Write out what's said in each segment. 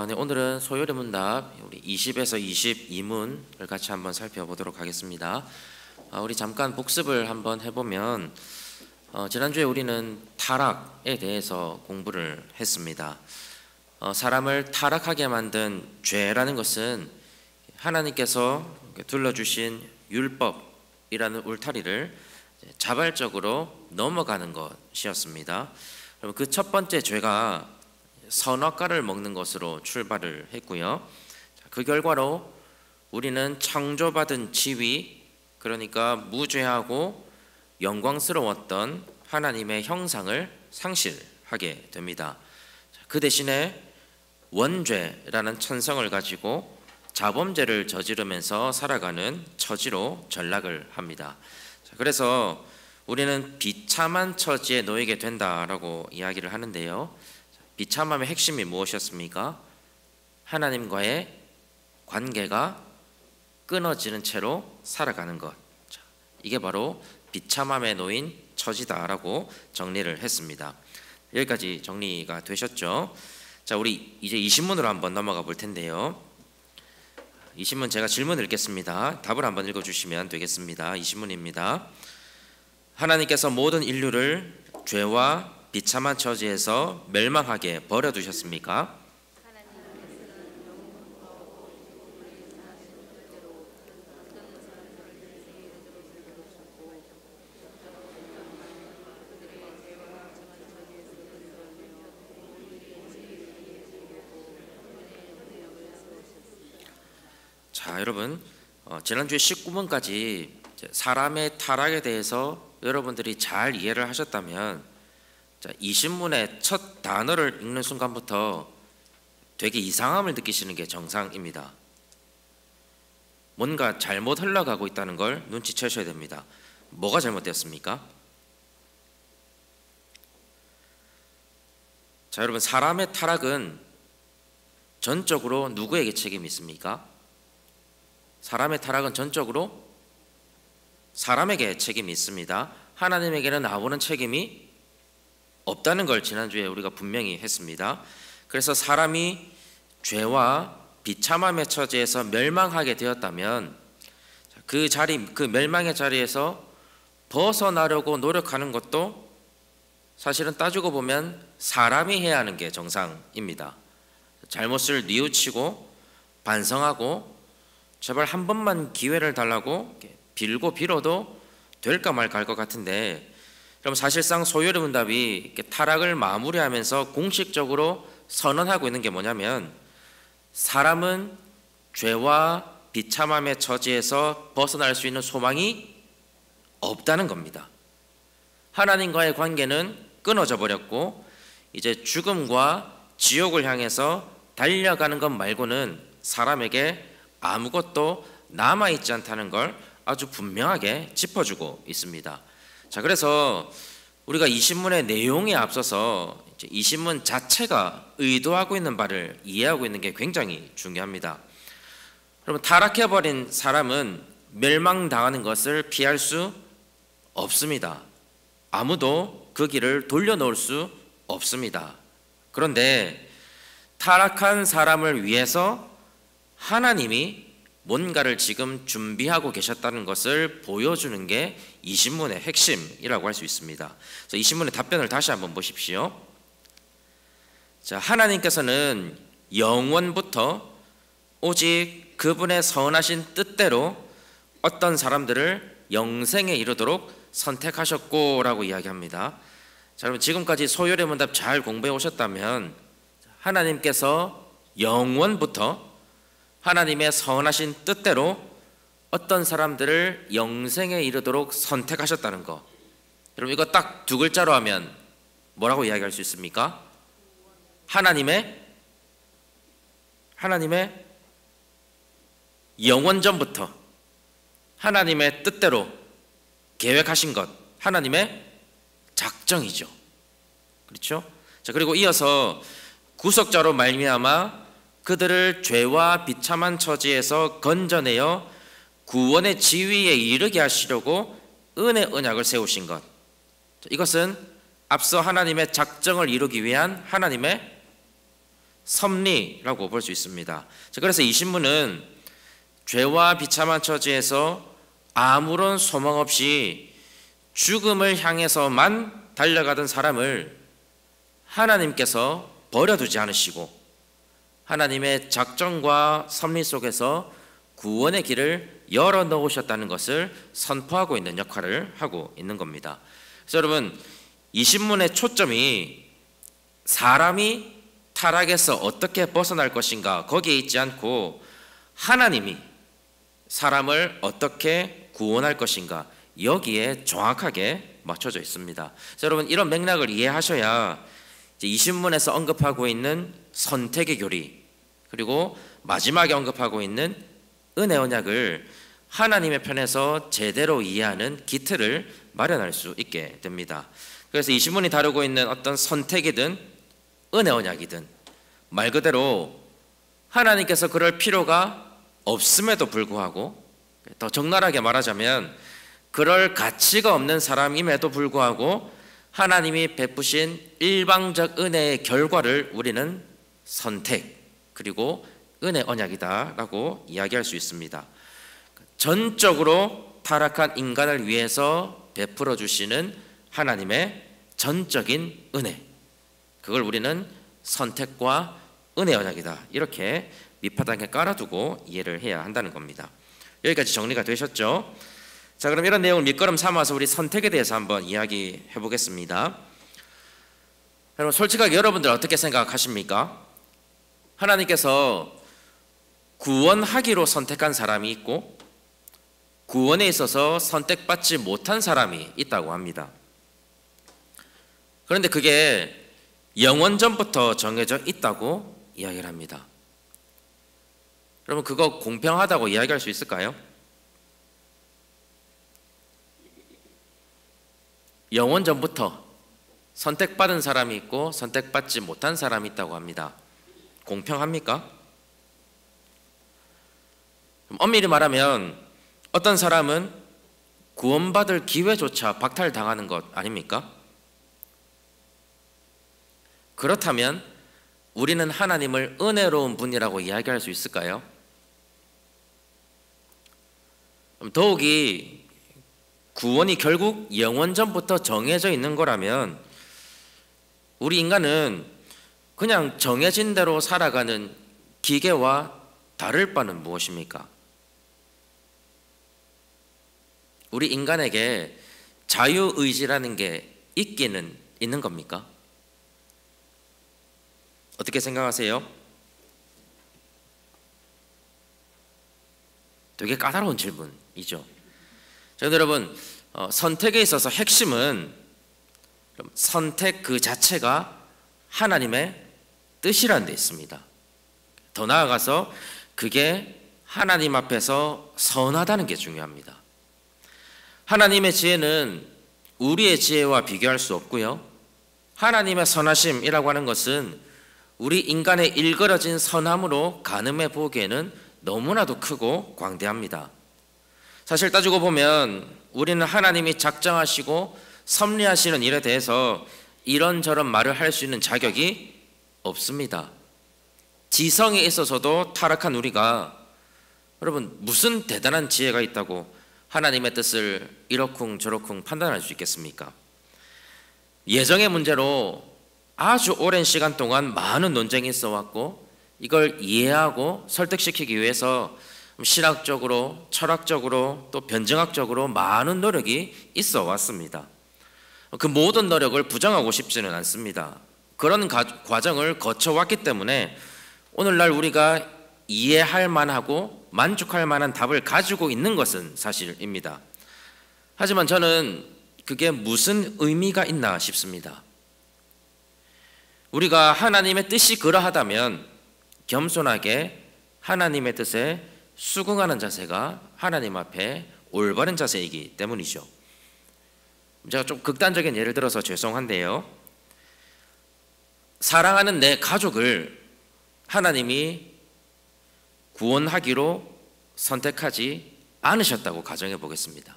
네, 오늘은 소요리 문답 우리 20에서 22문을 같이 한번 살펴보도록 하겠습니다. 우리 잠깐 복습을 한번 해보면 지난주에 우리는 타락에 대해서 공부를 했습니다. 사람을 타락하게 만든 죄라는 것은 하나님께서 둘러주신 율법이라는 울타리를 자발적으로 넘어가는 것이었습니다. 그럼 그 첫 번째 죄가 선악과를 먹는 것으로 출발을 했고요. 그 결과로 우리는 창조받은 지위, 그러니까 무죄하고 영광스러웠던 하나님의 형상을 상실하게 됩니다. 그 대신에 원죄라는 천성을 가지고 자범죄를 저지르면서 살아가는 처지로 전락을 합니다. 그래서 우리는 비참한 처지에 놓이게 된다라고 이야기를 하는데요. 비참함의 핵심이 무엇이었습니까? 하나님과의 관계가 끊어지는 채로 살아가는 것. 이게 바로 비참함에 놓인 처지다라고 정리를 했습니다. 여기까지 정리가 되셨죠? 자, 우리 이제 20문으로 한번 넘어가 볼 텐데요. 20문 제가 질문을 읽겠습니다. 답을 한번 읽어주시면 되겠습니다. 20문입니다. 하나님께서 모든 인류를 죄와 비참한 처지에서 멸망하게 버려두셨습니까? 자, 여러분, 지난주에 19문까지 사람의 타락에 대해서 여러분들이 잘 이해를 하셨다면 20문의 첫 단어를 읽는 순간부터 되게 이상함을 느끼시는 게 정상입니다. 뭔가 잘못 흘러가고 있다는 걸 눈치채셔야 됩니다. 뭐가 잘못되었습니까? 자, 여러분, 사람의 타락은 전적으로 누구에게 책임이 있습니까? 사람의 타락은 전적으로 사람에게 책임이 있습니다. 하나님에게는 아무런 책임이 없다는 걸 지난주에 우리가 분명히 했습니다. 그래서 사람이 죄와 비참함의 처지에서 멸망하게 되었다면 그 멸망의 자리에서 벗어나려고 노력하는 것도 사실은 따지고 보면 사람이 해야 하는 게 정상입니다. 잘못을 뉘우치고 반성하고 제발 한 번만 기회를 달라고 빌고 빌어도 될까 말까 할 것 같은데, 그럼 사실상 소요리 문답이 타락을 마무리하면서 공식적으로 선언하고 있는 게 뭐냐면, 사람은 죄와 비참함의 처지에서 벗어날 수 있는 소망이 없다는 겁니다. 하나님과의 관계는 끊어져 버렸고 이제 죽음과 지옥을 향해서 달려가는 것 말고는 사람에게 아무것도 남아있지 않다는 걸 아주 분명하게 짚어주고 있습니다. 자, 그래서 우리가 20문의 내용에 앞서서 20문 자체가 의도하고 있는 바를 이해하고 있는 게 굉장히 중요합니다. 여러분, 타락해버린 사람은 멸망당하는 것을 피할 수 없습니다. 아무도 그 길을 돌려놓을 수 없습니다. 그런데 타락한 사람을 위해서 하나님이 뭔가를 지금 준비하고 계셨다는 것을 보여주는 게 20문의 핵심이라고 할 수 있습니다. 그래서 20문의 답변을 다시 한번 보십시오. 자, 하나님께서는 영원부터 오직 그분의 선하신 뜻대로 어떤 사람들을 영생에 이르도록 선택하셨고 라고 이야기합니다. 자, 여러분, 지금까지 소요리 문답 잘 공부해 오셨다면 하나님께서 영원부터 하나님의 선하신 뜻대로 어떤 사람들을 영생에 이르도록 선택하셨다는 것, 여러분, 이거 딱 두 글자로 하면 뭐라고 이야기할 수 있습니까? 하나님의 영원전부터 하나님의 뜻대로 계획하신 것, 하나님의 작정이죠. 그렇죠? 자, 그리고 이어서 구속자로 말미암아 그들을 죄와 비참한 처지에서 건져내어 구원의 지위에 이르게 하시려고 은혜 언약을 세우신 것, 이것은 앞서 하나님의 작정을 이루기 위한 하나님의 섭리라고 볼 수 있습니다. 그래서 이 신문은 죄와 비참한 처지에서 아무런 소망 없이 죽음을 향해서만 달려가던 사람을 하나님께서 버려두지 않으시고 하나님의 작정과 섭리 속에서 구원의 길을 열어놓으셨다는 것을 선포하고 있는 역할을 하고 있는 겁니다. 그래서 여러분, 이 신문의 초점이 사람이 타락에서 어떻게 벗어날 것인가 거기에 있지 않고 하나님이 사람을 어떻게 구원할 것인가 여기에 정확하게 맞춰져 있습니다. 그래서 여러분, 이런 맥락을 이해하셔야 이 신문에서 언급하고 있는 선택의 교리, 그리고 마지막에 언급하고 있는 은혜 언약을 하나님의 편에서 제대로 이해하는 기틀을 마련할 수 있게 됩니다. 그래서 이 신문이 다루고 있는 어떤 선택이든 은혜 언약이든 말 그대로 하나님께서 그럴 필요가 없음에도 불구하고, 더 적나라하게 말하자면 그럴 가치가 없는 사람임에도 불구하고 하나님이 베푸신 일방적 은혜의 결과를 우리는 선택 그리고 은혜 언약이다라고 이야기할 수 있습니다. 전적으로 타락한 인간을 위해서 베풀어 주시는 하나님의 전적인 은혜, 그걸 우리는 선택과 은혜 언약이다, 이렇게 밑바닥에 깔아두고 이해를 해야 한다는 겁니다. 여기까지 정리가 되셨죠? 자, 그럼 이런 내용을 밑거름 삼아서 우리 선택에 대해서 한번 이야기해 보겠습니다. 여러분, 솔직하게 여러분들 어떻게 생각하십니까? 하나님께서 구원하기로 선택한 사람이 있고 구원에 있어서 선택받지 못한 사람이 있다고 합니다. 그런데 그게 영원전부터 정해져 있다고 이야기를 합니다. 여러분, 그거 공평하다고 이야기할 수 있을까요? 영원전부터 선택받은 사람이 있고 선택받지 못한 사람이 있다고 합니다. 공평합니까? 엄밀히 말하면 어떤 사람은 구원받을 기회조차 박탈당하는 것 아닙니까? 그렇다면 우리는 하나님을 은혜로운 분이라고 이야기할 수 있을까요? 더욱이 구원이 결국 영원전부터 정해져 있는 거라면 우리 인간은 그냥 정해진 대로 살아가는 기계와 다를 바는 무엇입니까? 우리 인간에게 자유의지라는 게 있기는 있는 겁니까? 어떻게 생각하세요? 되게 까다로운 질문이죠. 자, 여러분, 선택에 있어서 핵심은 선택 그 자체가 하나님의 뜻이라는 데 있습니다. 더 나아가서 그게 하나님 앞에서 선하다는 게 중요합니다. 하나님의 지혜는 우리의 지혜와 비교할 수 없고요, 하나님의 선하심이라고 하는 것은 우리 인간의 일그러진 선함으로 가늠해 보기에는 너무나도 크고 광대합니다. 사실 따지고 보면 우리는 하나님이 작정하시고 섭리하시는 일에 대해서 이런저런 말을 할 수 있는 자격이 없습니다. 지성에 있어서도 타락한 우리가 여러분 무슨 대단한 지혜가 있다고 하나님의 뜻을 이러쿵 저러쿵 판단할 수 있겠습니까? 예정의 문제로 아주 오랜 시간 동안 많은 논쟁이 있어 왔고 이걸 이해하고 설득시키기 위해서 신학적으로 철학적으로 또 변증학적으로 많은 노력이 있어 왔습니다. 그 모든 노력을 부정하고 싶지는 않습니다. 그런 과정을 거쳐왔기 때문에 오늘날 우리가 이해할 만하고 만족할 만한 답을 가지고 있는 것은 사실입니다. 하지만 저는 그게 무슨 의미가 있나 싶습니다. 우리가 하나님의 뜻이 그러하다면 겸손하게 하나님의 뜻에 수긍하는 자세가 하나님 앞에 올바른 자세이기 때문이죠. 제가 좀 극단적인 예를 들어서 죄송한데요, 사랑하는 내 가족을 하나님이 구원하기로 선택하지 않으셨다고 가정해 보겠습니다.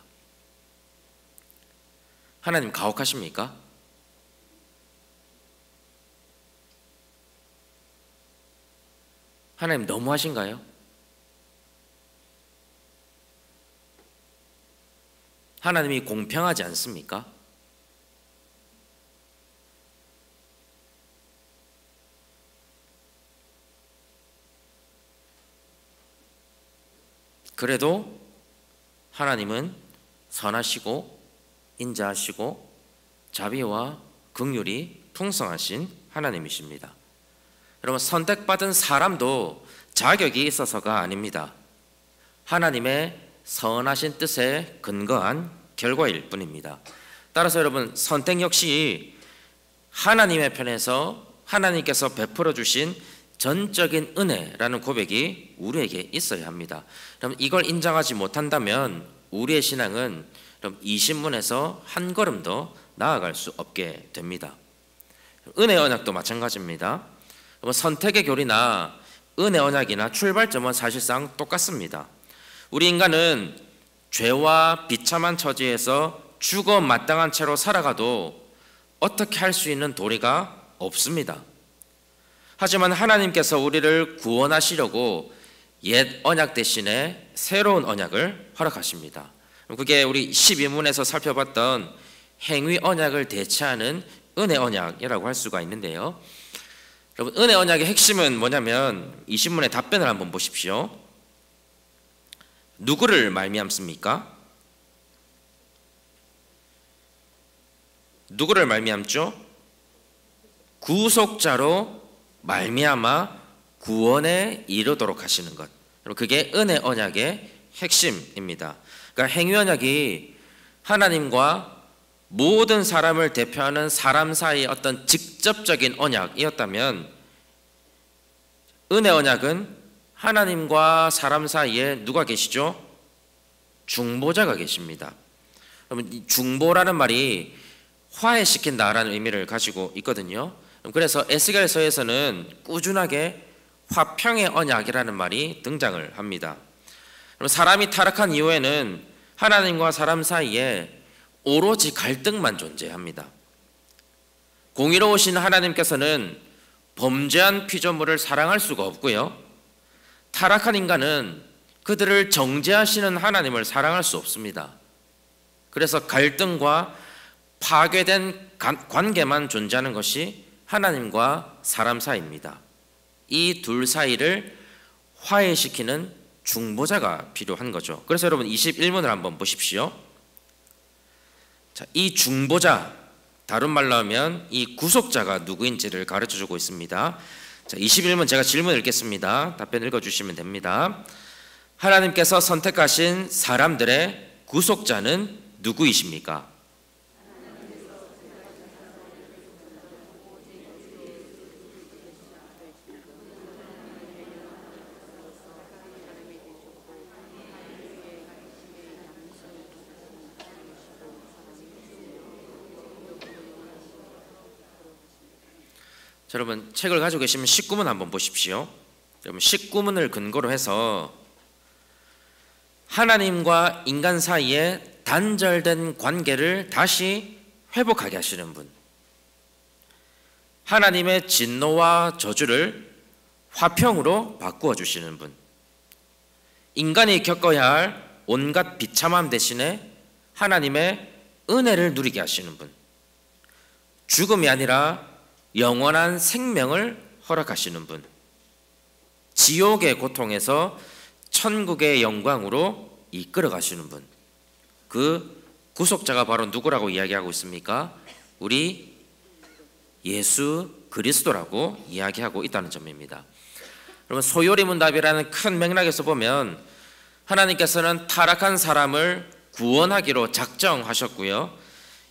하나님 가혹하십니까? 하나님 너무하신가요? 하나님이 공평하지 않습니까? 그래도 하나님은 선하시고 인자하시고 자비와 긍휼이 풍성하신 하나님이십니다. 여러분, 선택받은 사람도 자격이 있어서가 아닙니다. 하나님의 선하신 뜻에 근거한 결과일 뿐입니다. 따라서 여러분, 선택 역시 하나님의 편에서 하나님께서 베풀어 주신 전적인 은혜라는 고백이 우리에게 있어야 합니다. 그럼 이걸 인정하지 못한다면 우리의 신앙은 이 신문에서 한 걸음 더 나아갈 수 없게 됩니다. 은혜 언약도 마찬가지입니다. 선택의 교리나 은혜 언약이나 출발점은 사실상 똑같습니다. 우리 인간은 죄와 비참한 처지에서 죽어 마땅한 채로 살아가도 어떻게 할 수 있는 도리가 없습니다. 하지만 하나님께서 우리를 구원하시려고 옛 언약 대신에 새로운 언약을 허락하십니다. 그게 우리 12문에서 살펴봤던 행위 언약을 대체하는 은혜 언약이라고 할 수가 있는데요. 여러분, 은혜 언약의 핵심은 뭐냐면 이 신문의 답변을 한번 보십시오. 누구를 말미암습니까? 누구를 말미암죠? 구속자로 말미암아 구원에 이르도록 하시는 것. 그게 은혜 언약의 핵심입니다. 그러니까 행위 언약이 하나님과 모든 사람을 대표하는 사람 사이의 어떤 직접적인 언약이었다면, 은혜 언약은 하나님과 사람 사이에 누가 계시죠? 중보자가 계십니다. 그러면 중보라는 말이 화해시킨다라는 의미를 가지고 있거든요. 그래서 에스겔서에서는 꾸준하게 화평의 언약이라는 말이 등장을 합니다. 사람이 타락한 이후에는 하나님과 사람 사이에 오로지 갈등만 존재합니다. 공의로우신 하나님께서는 범죄한 피조물을 사랑할 수가 없고요, 타락한 인간은 그들을 정죄하시는 하나님을 사랑할 수 없습니다. 그래서 갈등과 파괴된 관계만 존재하는 것이 하나님과 사람 사이입니다. 이 둘 사이를 화해시키는 중보자가 필요한 거죠. 그래서 여러분 21문을 한번 보십시오. 자, 이 중보자, 다른 말로 하면 이 구속자가 누구인지를 가르쳐주고 있습니다. 자, 21문 제가 질문 읽겠습니다. 답변 읽어주시면 됩니다. 하나님께서 선택하신 사람들의 구속자는 누구이십니까? 자, 여러분 책을 가지고 계시면 19문 한번 보십시오. 여러분 19문을 근거로 해서 하나님과 인간 사이에 단절된 관계를 다시 회복하게 하시는 분, 하나님의 진노와 저주를 화평으로 바꾸어 주시는 분, 인간이 겪어야 할 온갖 비참함 대신에 하나님의 은혜를 누리게 하시는 분, 죽음이 아니라 영원한 생명을 허락하시는 분, 지옥의 고통에서 천국의 영광으로 이끌어 가시는 분, 그 구속자가 바로 누구라고 이야기하고 있습니까? 우리 예수 그리스도라고 이야기하고 있다는 점입니다. 여러분, 소요리문답이라는 큰 맥락에서 보면 하나님께서는 타락한 사람을 구원하기로 작정하셨고요,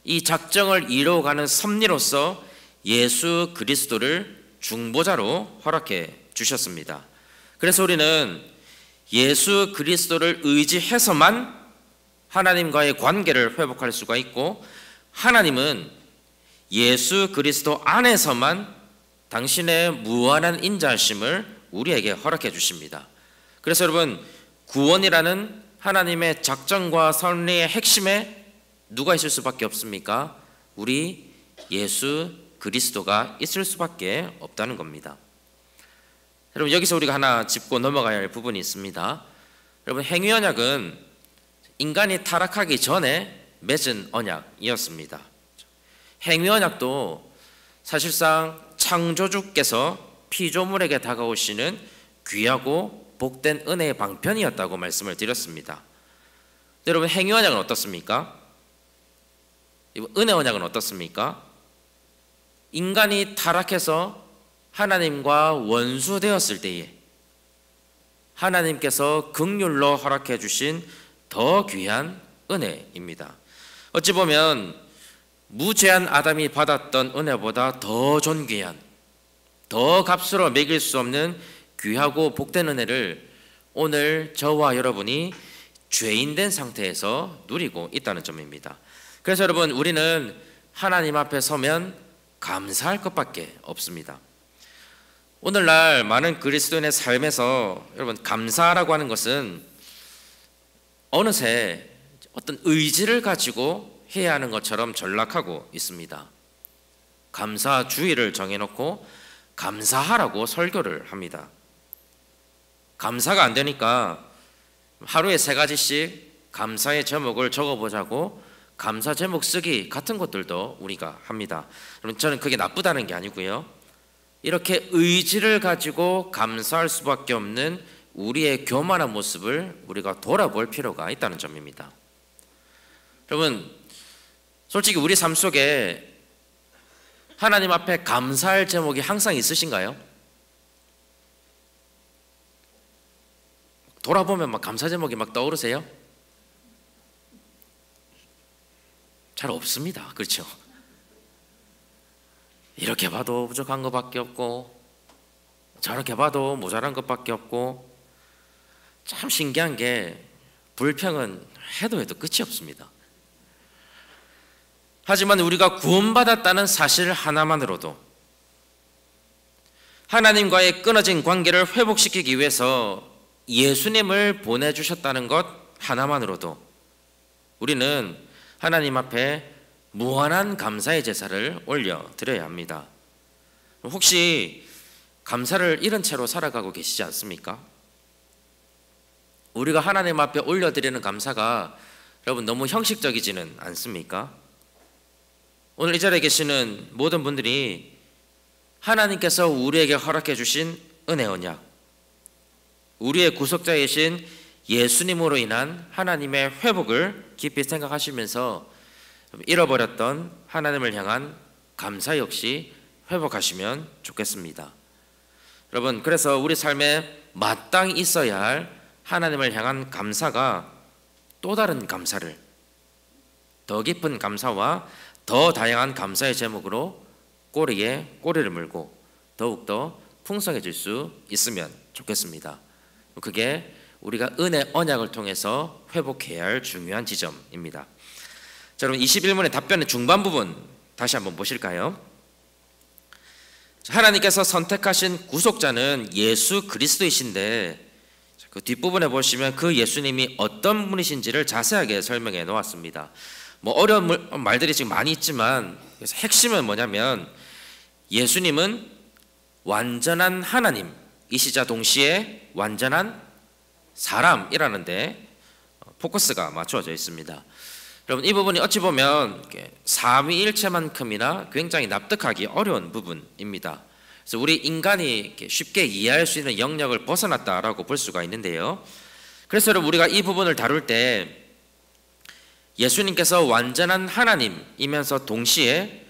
이 작정을 이루어가는 섭리로서 예수 그리스도를 중보자로 허락해 주셨습니다. 그래서 우리는 예수 그리스도를 의지해서만 하나님과의 관계를 회복할 수가 있고, 하나님은 예수 그리스도 안에서만 당신의 무한한 인자하심을 우리에게 허락해 주십니다. 그래서 여러분, 구원이라는 하나님의 작정과 섭리의 핵심에 누가 있을 수밖에 없습니까? 우리 예수 그리스도가 있을 수밖에 없다는 겁니다. 여러분 여기서 우리가 하나 짚고 넘어가야 할 부분이 있습니다. 여러분 행위 언약은 인간이 타락하기 전에 맺은 언약이었습니다. 행위 언약도 사실상 창조주께서 피조물에게 다가오시는 귀하고 복된 은혜의 방편이었다고 말씀을 드렸습니다. 여러분 행위 언약은 어떻습니까? 은혜 언약은 어떻습니까? 인간이 타락해서 하나님과 원수되었을 때에 하나님께서 긍휼로 허락해 주신 더 귀한 은혜입니다. 어찌 보면 무죄한 아담이 받았던 은혜보다 더 존귀한, 더 값으로 매길 수 없는 귀하고 복된 은혜를 오늘 저와 여러분이 죄인된 상태에서 누리고 있다는 점입니다. 그래서 여러분 우리는 하나님 앞에 서면 감사할 것밖에 없습니다. 오늘날 많은 그리스도인의 삶에서 여러분 감사라고 하는 것은 어느새 어떤 의지를 가지고 해야 하는 것처럼 전락하고 있습니다. 감사 주의를 정해놓고 감사하라고 설교를 합니다. 감사가 안 되니까 하루에 3가지씩 감사의 제목을 적어보자고 감사 제목 쓰기 같은 것들도 우리가 합니다. 그럼 저는 그게 나쁘다는 게 아니고요. 이렇게 의지를 가지고 감사할 수밖에 없는 우리의 교만한 모습을 우리가 돌아볼 필요가 있다는 점입니다. 여러분 솔직히 우리 삶 속에 하나님 앞에 감사할 제목이 항상 있으신가요? 돌아보면 막 감사 제목이 막 떠오르세요? 잘 없습니다. 그렇죠? 이렇게 봐도 부족한 것밖에 없고 저렇게 봐도 모자란 것밖에 없고 참 신기한 게 불평은 해도 끝이 없습니다. 하지만 우리가 구원받았다는 사실 하나만으로도 하나님과의 끊어진 관계를 회복시키기 위해서 예수님을 보내주셨다는 것 하나만으로도 우리는 하나님 앞에 무한한 감사의 제사를 올려드려야 합니다. 혹시 감사를 잃은 채로 살아가고 계시지 않습니까? 우리가 하나님 앞에 올려드리는 감사가 여러분 너무 형식적이지는 않습니까? 오늘 이 자리에 계시는 모든 분들이 하나님께서 우리에게 허락해 주신 은혜 언약, 우리의 구속자이신 예수님으로 인한 하나님의 회복을 깊이 생각하시면서 잃어버렸던 하나님을 향한 감사 역시 회복하시면 좋겠습니다. 여러분 그래서 우리 삶에 마땅히 있어야 할 하나님을 향한 감사가 또 다른 감사를, 더 깊은 감사와 더 다양한 감사의 제목으로 꼬리에 꼬리를 물고 더욱더 풍성해질 수 있으면 좋겠습니다. 그게 우리가 은혜 언약을 통해서 회복해야 할 중요한 지점입니다. 자, 여러분 21문의 답변의 중반 부분 다시 한번 보실까요? 하나님께서 선택하신 구속자는 예수 그리스도이신데 그 뒷부분에 보시면 그 예수님이 어떤 분이신지를 자세하게 설명해 놓았습니다. 뭐 어려운 말들이 지금 많이 있지만 그래서 핵심은 뭐냐면 예수님은 완전한 하나님이시자 동시에 완전한 사람이라는데 포커스가 맞춰져 있습니다. 여러분 이 부분이 어찌 보면 삼위일체만큼이나 굉장히 납득하기 어려운 부분입니다. 그래서 우리 인간이 쉽게 이해할 수 있는 영역을 벗어났다라고 볼 수가 있는데요. 그래서 여러분 우리가 이 부분을 다룰 때 예수님께서 완전한 하나님이면서 동시에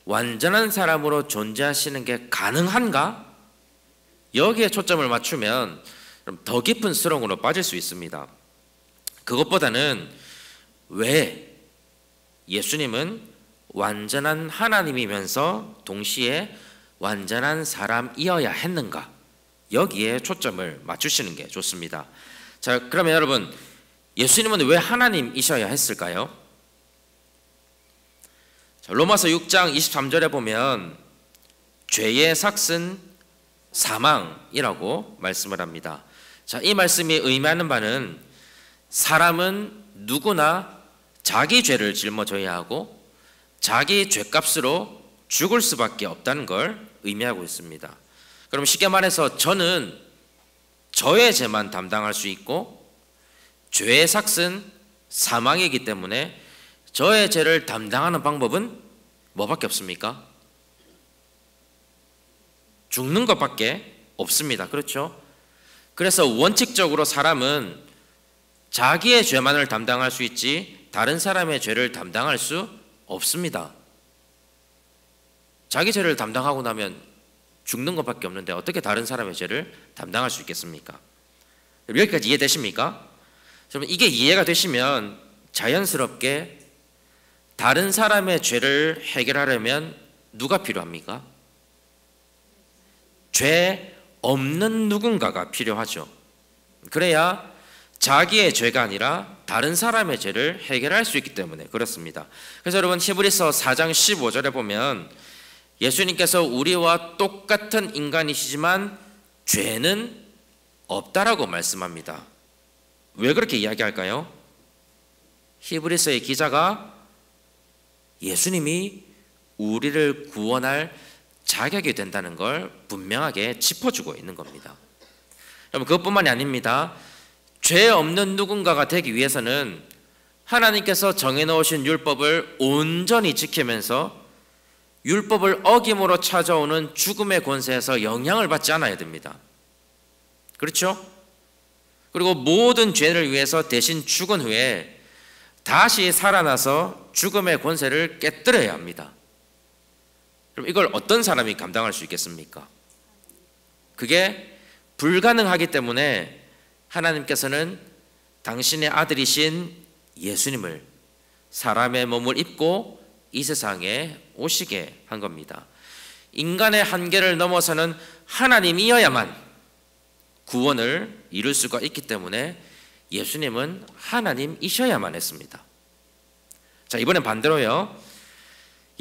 완전한 사람으로 존재하시는 게 가능한가? 여기에 초점을 맞추면 더 깊은 수렁으로 빠질 수 있습니다. 그것보다는 왜 예수님은 완전한 하나님이면서 동시에 완전한 사람이어야 했는가? 여기에 초점을 맞추시는 게 좋습니다. 자, 그러면 여러분 예수님은 왜 하나님이셔야 했을까요? 자, 로마서 6장 23절에 보면 죄의 삭은 사망이라고 말씀을 합니다. 자, 이 말씀이 의미하는 바는 사람은 누구나 자기 죄를 짊어져야 하고 자기 죄값으로 죽을 수밖에 없다는 걸 의미하고 있습니다. 그럼 쉽게 말해서 저는 저의 죄만 담당할 수 있고 죄의 삭은 사망이기 때문에 저의 죄를 담당하는 방법은 뭐밖에 없습니까? 죽는 것밖에 없습니다. 그렇죠? 그래서 원칙적으로 사람은 자기의 죄만을 담당할 수 있지 다른 사람의 죄를 담당할 수 없습니다. 자기 죄를 담당하고 나면 죽는 것밖에 없는데 어떻게 다른 사람의 죄를 담당할 수 있겠습니까? 여기까지 이해되십니까? 여러분, 이게 이해가 되시면 자연스럽게 다른 사람의 죄를 해결하려면 누가 필요합니까? 죄 없는 누군가가 필요하죠. 그래야 자기의 죄가 아니라 다른 사람의 죄를 해결할 수 있기 때문에 그렇습니다. 그래서 여러분, 히브리서 4장 15절에 보면 예수님께서 우리와 똑같은 인간이시지만 죄는 없다라고 말씀합니다. 왜 그렇게 이야기할까요? 히브리서의 기자가 예수님이 우리를 구원할 자격이 된다는 걸 분명하게 짚어주고 있는 겁니다. 여러분, 그것뿐만이 아닙니다. 죄 없는 누군가가 되기 위해서는 하나님께서 정해놓으신 율법을 온전히 지키면서 율법을 어김으로 찾아오는 죽음의 권세에서 영향을 받지 않아야 됩니다. 그렇죠? 그리고 모든 죄를 위해서 대신 죽은 후에 다시 살아나서 죽음의 권세를 깨뜨려야 합니다. 그럼 이걸 어떤 사람이 감당할 수 있겠습니까? 그게 불가능하기 때문에 하나님께서는 당신의 아들이신 예수님을 사람의 몸을 입고 이 세상에 오시게 한 겁니다. 인간의 한계를 넘어서는 하나님이어야만 구원을 이룰 수가 있기 때문에 예수님은 하나님이셔야만 했습니다. 자, 이번엔 반대로요.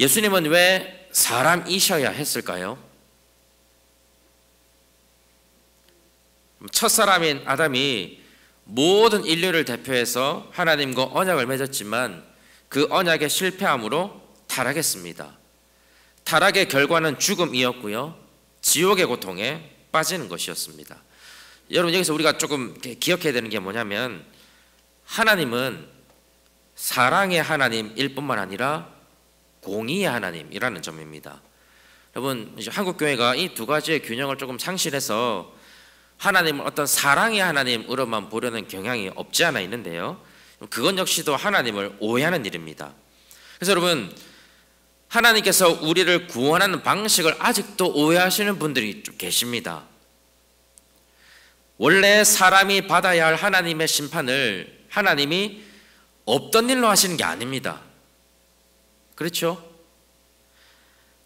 예수님은 왜 사람이셔야 했을까요? 첫사람인 아담이 모든 인류를 대표해서 하나님과 언약을 맺었지만 그 언약에 실패함으로 타락했습니다. 타락의 결과는 죽음이었고요, 지옥의 고통에 빠지는 것이었습니다. 여러분, 여기서 우리가 조금 기억해야 되는 게 뭐냐면 하나님은 사랑의 하나님일 뿐만 아니라 공의의 하나님이라는 점입니다. 여러분, 이제 한국교회가 이 두 가지의 균형을 조금 상실해서 하나님을 어떤 사랑의 하나님으로만 보려는 경향이 없지 않아 있는데요, 그건 역시도 하나님을 오해하는 일입니다. 그래서 여러분, 하나님께서 우리를 구원하는 방식을 아직도 오해하시는 분들이 좀 계십니다. 원래 사람이 받아야 할 하나님의 심판을 하나님이 없던 일로 하시는 게 아닙니다. 그렇죠?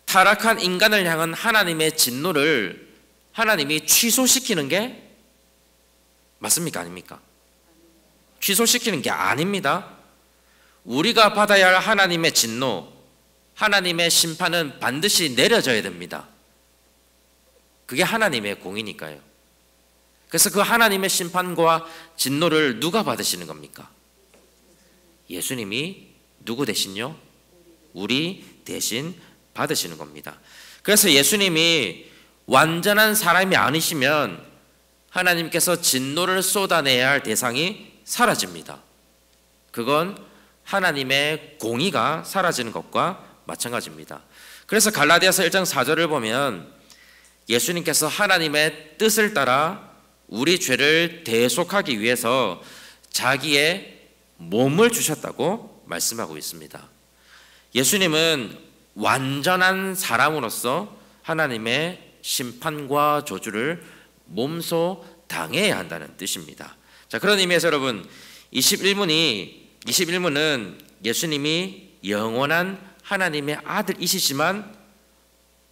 타락한 인간을 향한 하나님의 진노를 하나님이 취소시키는 게 맞습니까? 아닙니까? 취소시키는 게 아닙니다. 우리가 받아야 할 하나님의 진노, 하나님의 심판은 반드시 내려져야 됩니다. 그게 하나님의 공이니까요. 그래서 그 하나님의 심판과 진노를 누가 받으시는 겁니까? 예수님이 누구 대신요? 우리 대신 받으시는 겁니다. 그래서 예수님이 완전한 사람이 아니시면 하나님께서 진노를 쏟아내야 할 대상이 사라집니다. 그건 하나님의 공의가 사라지는 것과 마찬가지입니다. 그래서 갈라디아서 1장 4절을 보면 예수님께서 하나님의 뜻을 따라 우리 죄를 대속하기 위해서 자기의 몸을 주셨다고 말씀하고 있습니다. 예수님은 완전한 사람으로서 하나님의 심판과 저주를 몸소 당해야 한다는 뜻입니다. 자, 그런 의미에서 여러분, 21문은 예수님이 영원한 하나님의 아들이시지만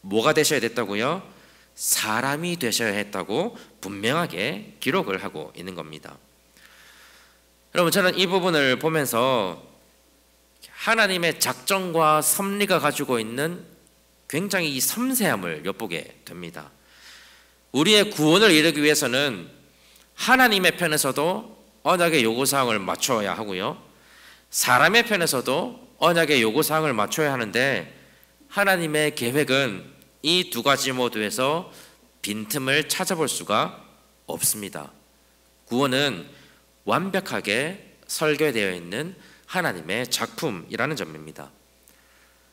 뭐가 되셔야 됐다고요? 사람이 되셔야 했다고 분명하게 기록을 하고 있는 겁니다. 여러분, 저는 이 부분을 보면서 하나님의 작정과 섭리가 가지고 있는 굉장히 이 섬세함을 엿보게 됩니다. 우리의 구원을 이루기 위해서는 하나님의 편에서도 언약의 요구사항을 맞춰야 하고요, 사람의 편에서도 언약의 요구사항을 맞춰야 하는데 하나님의 계획은 이 두 가지 모두에서 빈틈을 찾아볼 수가 없습니다. 구원은 완벽하게 설계되어 있는 하나님의 작품이라는 점입니다.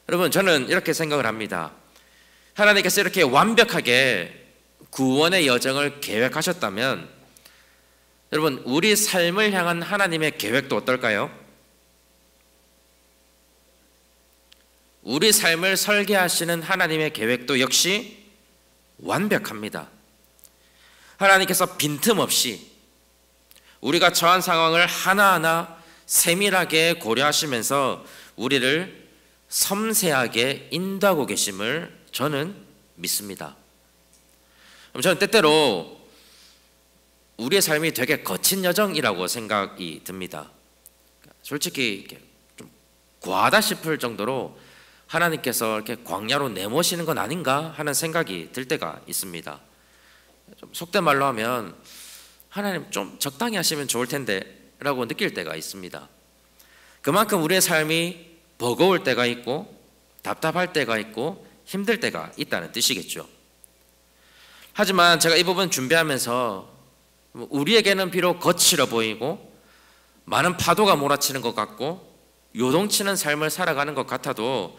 여러분, 저는 이렇게 생각을 합니다. 하나님께서 이렇게 완벽하게 구원의 여정을 계획하셨다면 여러분, 우리 삶을 향한 하나님의 계획도 어떨까요? 우리 삶을 설계하시는 하나님의 계획도 역시 완벽합니다. 하나님께서 빈틈없이 우리가 처한 상황을 하나하나 세밀하게 고려하시면서 우리를 섬세하게 인도하고 계심을 저는 믿습니다. 저는 때때로 우리의 삶이 되게 거친 여정이라고 생각이 듭니다. 솔직히 좀 과하다 싶을 정도로 하나님께서 이렇게 광야로 내모시는 건 아닌가 하는 생각이 들 때가 있습니다. 좀 속된 말로 하면 하나님 좀 적당히 하시면 좋을 텐데 라고 느낄 때가 있습니다. 그만큼 우리의 삶이 버거울 때가 있고 답답할 때가 있고 힘들 때가 있다는 뜻이겠죠. 하지만 제가 이 부분 준비하면서 우리에게는 비록 거칠어 보이고 많은 파도가 몰아치는 것 같고 요동치는 삶을 살아가는 것 같아도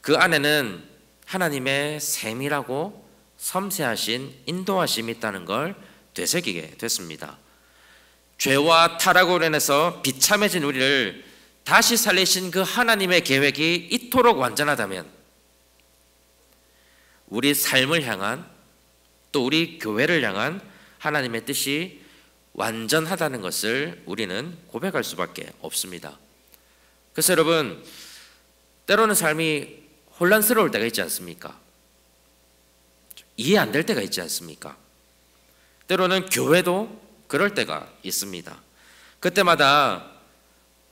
그 안에는 하나님의 세밀하고 섬세하신 인도하심이 있다는 걸 되새기게 됐습니다. 죄와 타락으로 인해서 비참해진 우리를 다시 살리신 그 하나님의 계획이 이토록 완전하다면 우리 삶을 향한 또 우리 교회를 향한 하나님의 뜻이 완전하다는 것을 우리는 고백할 수밖에 없습니다. 그래서 여러분, 때로는 삶이 혼란스러울 때가 있지 않습니까? 이해 안 될 때가 있지 않습니까? 때로는 교회도 그럴 때가 있습니다. 그때마다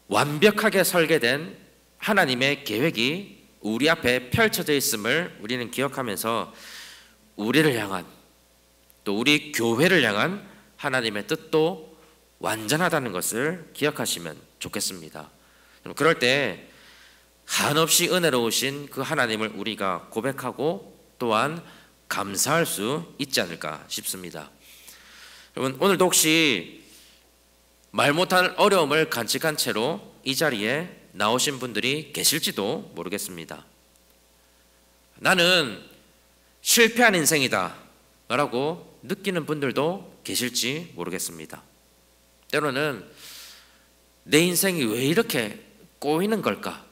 완벽하게 설계된 하나님의 계획이 우리 앞에 펼쳐져 있음을 우리는 기억하면서 우리를 향한 또 우리 교회를 향한 하나님의 뜻도 완전하다는 것을 기억하시면 좋겠습니다. 그럴 때 한없이 은혜로우신 그 하나님을 우리가 고백하고 또한 감사할 수 있지 않을까 싶습니다. 여러분, 오늘도 혹시 말 못할 어려움을 간직한 채로 이 자리에 나오신 분들이 계실지도 모르겠습니다. 나는 실패한 인생이다 라고 느끼는 분들도 계실지 모르겠습니다. 때로는 내 인생이 왜 이렇게 꼬이는 걸까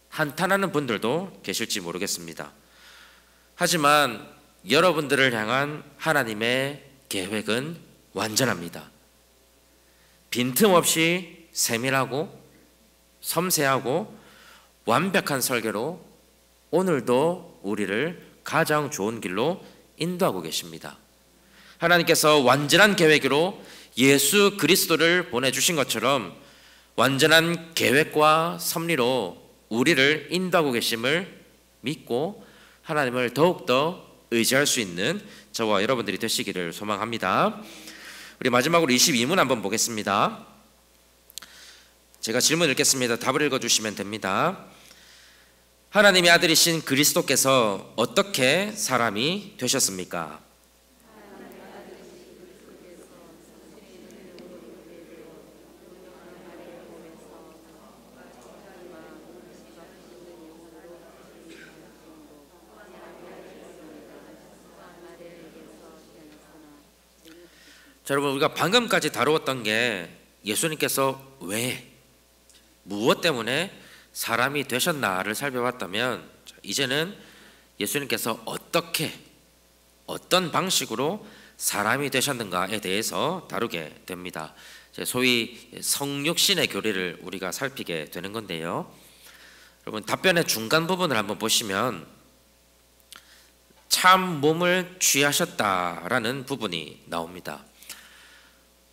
한탄하는 분들도 계실지 모르겠습니다. 하지만 여러분들을 향한 하나님의 계획은 완전합니다. 빈틈없이 세밀하고 섬세하고 완벽한 설계로 오늘도 우리를 가장 좋은 길로 인도하고 계십니다. 하나님께서 완전한 계획으로 예수 그리스도를 보내주신 것처럼 완전한 계획과 섭리로 우리를 인도하고 계심을 믿고 하나님을 더욱더 의지할 수 있는 저와 여러분들이 되시기를 소망합니다. 우리 마지막으로 22문 한번 보겠습니다. 제가 질문 읽겠습니다. 답을 읽어주시면 됩니다. 하나님의 아들이신 그리스도께서 어떻게 사람이 되셨습니까? 자, 여러분, 우리가 방금까지 다루었던 게 예수님께서 왜, 무엇 때문에 사람이 되셨나를 살펴봤다면 이제는 예수님께서 어떻게, 어떤 방식으로 사람이 되셨는가에 대해서 다루게 됩니다. 소위 성육신의 교리를 우리가 살피게 되는 건데요. 여러분, 답변의 중간 부분을 한번 보시면 참 몸을 취하셨다라는 부분이 나옵니다.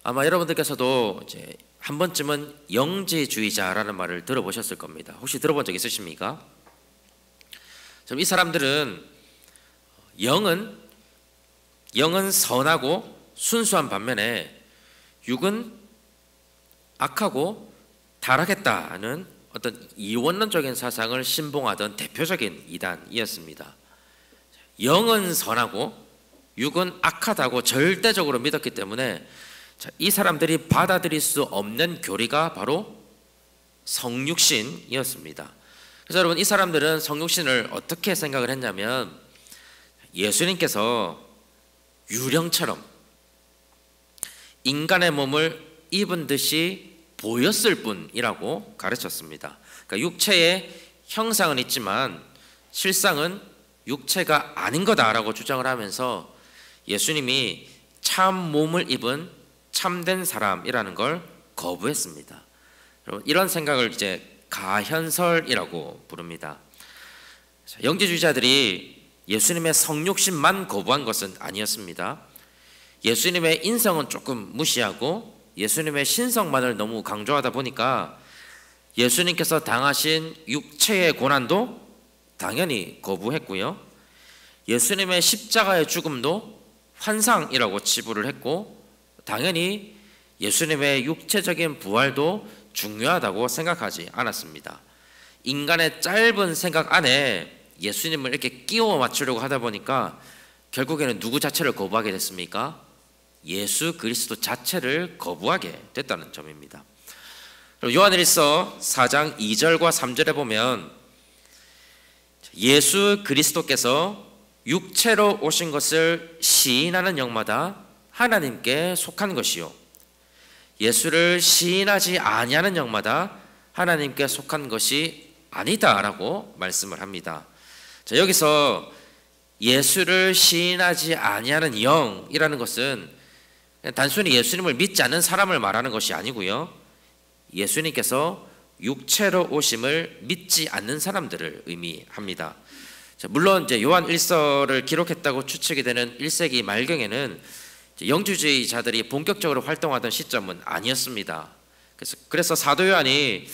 아마 여러분들께서도 이제 한 번쯤은 영지주의자라는 말을 들어보셨을 겁니다. 혹시 들어본 적 있으십니까? 이 사람들은 영은 선하고 순수한 반면에 육은 악하고 타락했다는 어떤 이원론적인 사상을 신봉하던 대표적인 이단이었습니다. 영은 선하고 육은 악하다고 절대적으로 믿었기 때문에 이 사람들이 받아들일 수 없는 교리가 바로 성육신이었습니다. 그래서 여러분, 이 사람들은 성육신을 어떻게 생각을 했냐면 예수님께서 유령처럼 인간의 몸을 입은 듯이 보였을 뿐이라고 가르쳤습니다. 그러니까 육체의 형상은 있지만 실상은 육체가 아닌 거다라고 주장을 하면서 예수님이 참 몸을 입은 참된 사람이라는 걸 거부했습니다. 여러분, 이런 생각을 이제 가현설이라고 부릅니다. 영지주의자들이 예수님의 성육신만 거부한 것은 아니었습니다. 예수님의 인성은 조금 무시하고 예수님의 신성만을 너무 강조하다 보니까 예수님께서 당하신 육체의 고난도 당연히 거부했고요, 예수님의 십자가의 죽음도 환상이라고 치부를 했고, 당연히 예수님의 육체적인 부활도 중요하다고 생각하지 않았습니다. 인간의 짧은 생각 안에 예수님을 이렇게 끼워 맞추려고 하다 보니까 결국에는 누구 자체를 거부하게 됐습니까? 예수 그리스도 자체를 거부하게 됐다는 점입니다. 요한일서 4장 2절과 3절에 보면 예수 그리스도께서 육체로 오신 것을 시인하는 영마다 하나님께 속한 것이요, 예수를 시인하지 아니하는 영마다 하나님께 속한 것이 아니다라고 말씀을 합니다. 자, 여기서 예수를 시인하지 아니하는 영이라는 것은 단순히 예수님을 믿지 않는 사람을 말하는 것이 아니고요, 예수님께서 육체로 오심을 믿지 않는 사람들을 의미합니다. 자, 물론 이제 요한 1서를 기록했다고 추측이 되는 1세기 말경에는 영주주의자들이 본격적으로 활동하던 시점은 아니었습니다. 그래서 사도 요한이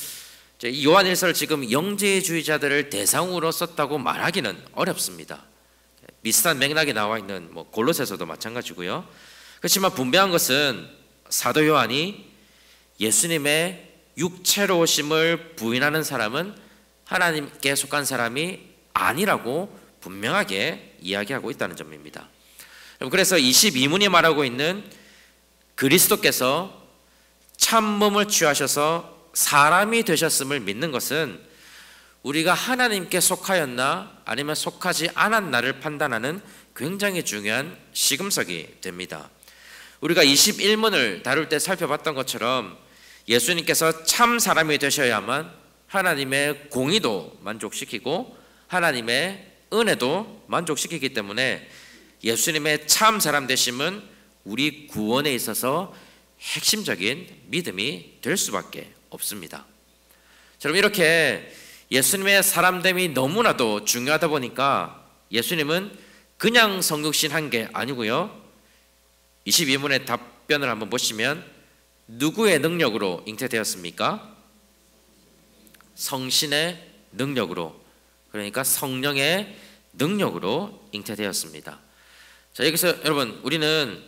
이 요한 1서를 지금 영지주의자들을 대상으로 썼다고 말하기는 어렵습니다. 비슷한 맥락이 나와 있는 골로새서도 마찬가지고요. 그렇지만 분명한 것은 사도 요한이 예수님의 육체로 오심을 부인하는 사람은 하나님께 속한 사람이 아니라고 분명하게 이야기하고 있다는 점입니다. 그래서 22문이 말하고 있는 그리스도께서 참몸을 취하셔서 사람이 되셨음을 믿는 것은 우리가 하나님께 속하였나 아니면 속하지 않았나를 판단하는 굉장히 중요한 시금석이 됩니다. 우리가 21문을 다룰 때 살펴봤던 것처럼 예수님께서 참 사람이 되셔야만 하나님의 공의도 만족시키고 하나님의 은혜도 만족시키기 때문에 예수님의 참 사람 되심은 우리 구원에 있어서 핵심적인 믿음이 될 수밖에 없습니다. 여러분, 이렇게 예수님의 사람됨이 너무나도 중요하다 보니까 예수님은 그냥 성육신 한 게 아니고요, 22문의 답변을 한번 보시면 누구의 능력으로 잉태되었습니까? 성신의 능력으로, 그러니까 성령의 능력으로 잉태되었습니다. 자, 여기서 여러분, 우리는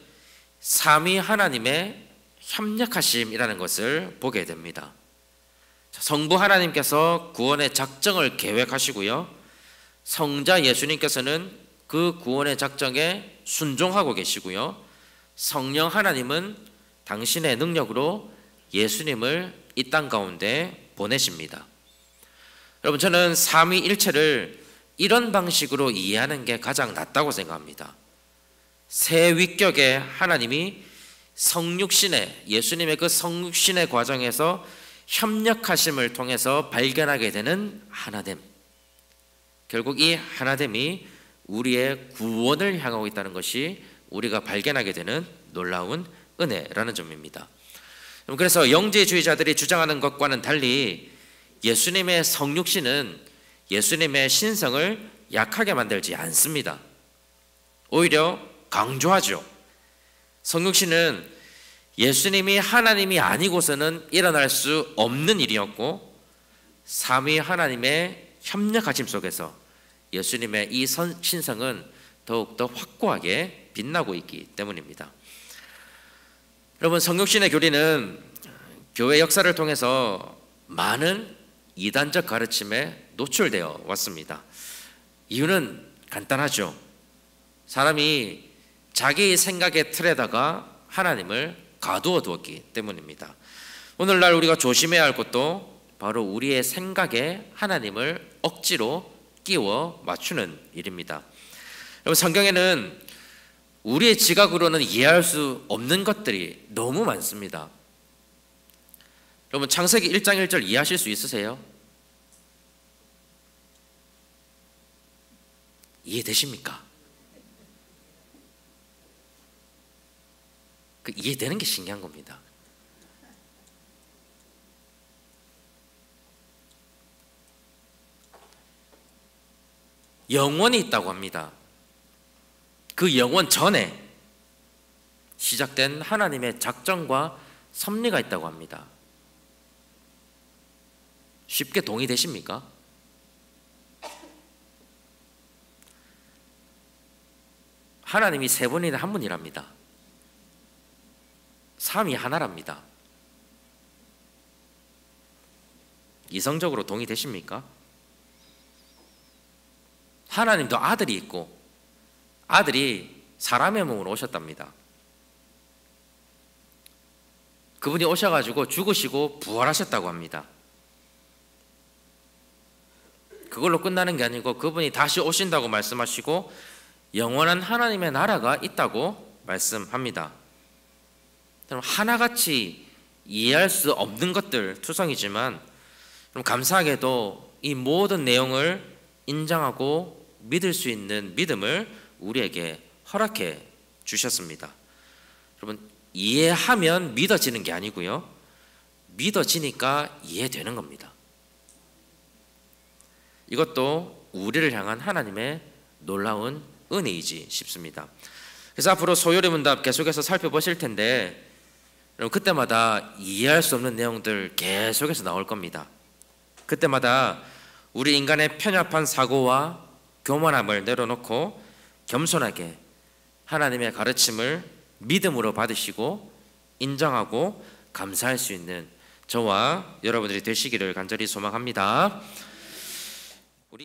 삼위 하나님의 협력하심이라는 것을 보게 됩니다. 성부 하나님께서 구원의 작정을 계획하시고요, 성자 예수님께서는 그 구원의 작정에 순종하고 계시고요, 성령 하나님은 당신의 능력으로 예수님을 이 땅 가운데 보내십니다. 여러분, 저는 삼위일체를 이런 방식으로 이해하는 게 가장 낫다고 생각합니다. 새 위격의 하나님이 성육신의, 예수님의 그 성육신의 과정에서 협력하심을 통해서 발견하게 되는 하나됨, 결국 이 하나됨이 우리의 구원을 향하고 있다는 것이 우리가 발견하게 되는 놀라운 은혜라는 점입니다. 그래서 영지주의자들이 주장하는 것과는 달리 예수님의 성육신은 예수님의 신성을 약하게 만들지 않습니다. 오히려 강조하죠. 성육신은 예수님이 하나님이 아니고서는 일어날 수 없는 일이었고, 삼위 하나님의 협력하심 속에서 예수님의 이 신성은 더욱더 확고하게 빛나고 있기 때문입니다. 여러분, 성육신의 교리는 교회 역사를 통해서 많은 이단적 가르침에 노출되어 왔습니다. 이유는 간단하죠. 사람이 자기의 생각의 틀에다가 하나님을 가두어 두었기 때문입니다. 오늘날 우리가 조심해야 할 것도 바로 우리의 생각에 하나님을 억지로 끼워 맞추는 일입니다. 여러분, 성경에는 우리의 지각으로는 이해할 수 없는 것들이 너무 많습니다. 여러분, 창세기 1장 1절 이해하실 수 있으세요? 이해되십니까? 그 이해되는 게 신기한 겁니다. 영원이 있다고 합니다. 그 영원 전에 시작된 하나님의 작정과 섭리가 있다고 합니다. 쉽게 동의되십니까? 하나님이 세 분이나 한 분이랍니다. 삼위 하나랍니다. 이성적으로 동의되십니까? 하나님도 아들이 있고 아들이 사람의 몸으로 오셨답니다. 그분이 오셔가지고 죽으시고 부활하셨다고 합니다. 그걸로 끝나는 게 아니고 그분이 다시 오신다고 말씀하시고 영원한 하나님의 나라가 있다고 말씀합니다. 하나같이 이해할 수 없는 것들 투성이지만 감사하게도 이 모든 내용을 인정하고 믿을 수 있는 믿음을 우리에게 허락해 주셨습니다. 여러분, 이해하면 믿어지는 게 아니고요, 믿어지니까 이해되는 겁니다. 이것도 우리를 향한 하나님의 놀라운 은혜이지 싶습니다. 그래서 앞으로 소요리 문답 계속해서 살펴보실 텐데 그때마다 이해할 수 없는 내용들 계속해서 나올 겁니다. 그때마다 우리 인간의 편협한 사고와 교만함을 내려놓고 겸손하게 하나님의 가르침을 믿음으로 받으시고 인정하고 감사할 수 있는 저와 여러분들이 되시기를 간절히 소망합니다.